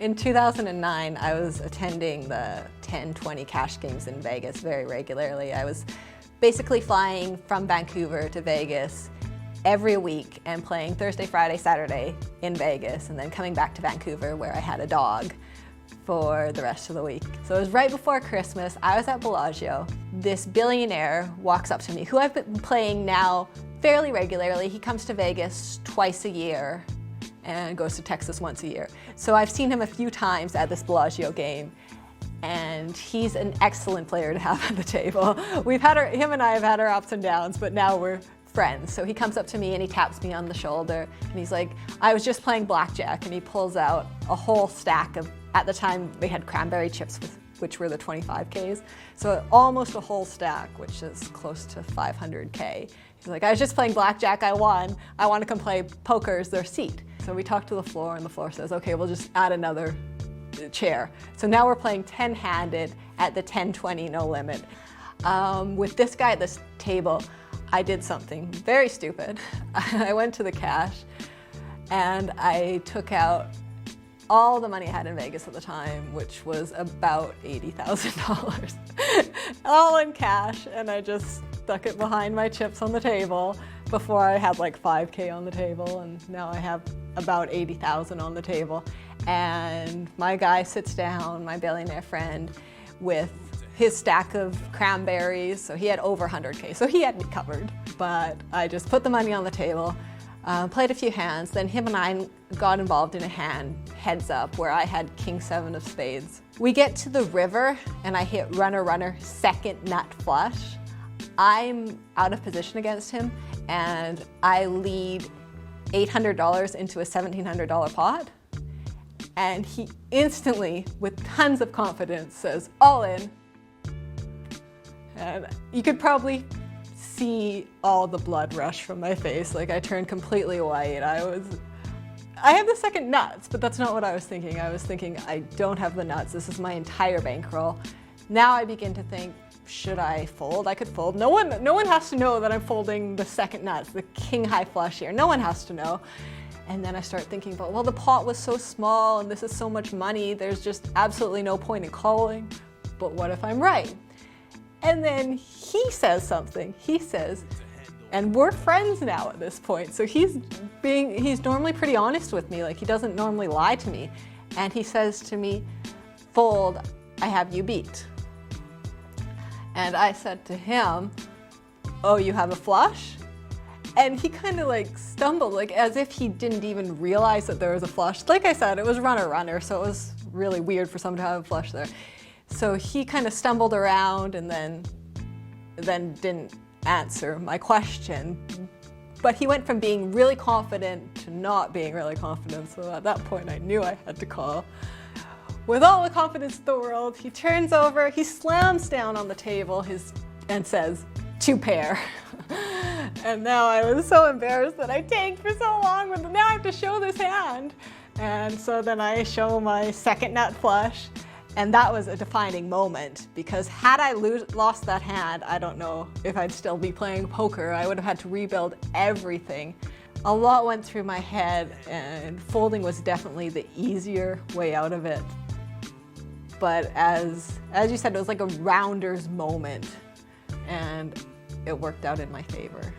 in 2009, I was attending the 10-20 cash games in Vegas very regularly. I was basically flying from Vancouver to Vegas every week and playing Thursday, Friday, Saturday in Vegas, and then coming back to Vancouver where I had a dog for the rest of the week. So it was right before Christmas. I was at Bellagio. This billionaire walks up to me, who I've been playing now fairly regularly. He comes to Vegas twice a year and goes to Texas once a year. So I've seen him a few times at this Bellagio game, and he's an excellent player to have at the table. Him and I have had our ups and downs, but now we're friends. So he comes up to me and he taps me on the shoulder and he's like, I was just playing blackjack, and he pulls out a whole stack of, at the time they had cranberry chips, which were the 25Ks. So almost a whole stack, which is close to 500K. He's like, I was just playing blackjack, I won. I want to come play poker, is there a seat? So we talk to the floor and the floor says, okay, we'll just add another chair. So now we're playing 10-handed at the 10-20 no limit. With this guy at this table, I did something very stupid. I went to the cash and I took out all the money I had in Vegas at the time, which was about $80,000, all in cash, and I just stuck it behind my chips on the table. Before I had like 5K on the table, and now I have about 80,000 on the table. And my guy sits down, my billionaire friend, with his stack of cranberries, so he had over 100K, so he had me covered. But I just put the money on the table, played a few hands, then him and I got involved in a hand, heads up, where I had King 7 of spades. We get to the river and I hit runner, runner, second nut flush. I'm out of position against him and I lead $800 into a $1,700 pot. And he instantly, with tons of confidence, says, all in. And you could probably see all the blood rush from my face. Like, I turned completely white. I have the second nuts, but that's not what I was thinking. I was thinking, I don't have the nuts. This is my entire bankroll. Now I begin to think, should I fold? I could fold. No one has to know that I'm folding the second nuts, the king high flush here. No one has to know. And then I start thinking about, well, the pot was so small and this is so much money. There's just absolutely no point in calling. But what if I'm right? And then he says something. He says, and we're friends now at this point. So he's normally pretty honest with me. Like, he doesn't normally lie to me. And he says to me, fold, I have you beat. And I said to him, oh, you have a flush? And he kind of like stumbled, like as if he didn't even realize that there was a flush. Like I said, it was runner, runner, so it was really weird for someone to have a flush there. So he kind of stumbled around and then didn't answer my question. But he went from being really confident to not being really confident. So at that point, I knew I had to call. With all the confidence in the world, he turns over, he slams down on the table and says, 2 pair. And now I was so embarrassed that I tanked for so long, but now I have to show this hand. And so then I show my second nut flush, and that was a defining moment, because had I lost that hand, I don't know if I'd still be playing poker. I would have had to rebuild everything. A lot went through my head, and folding was definitely the easier way out of it. But as you said, it was like a rounder's moment, and it worked out in my favor.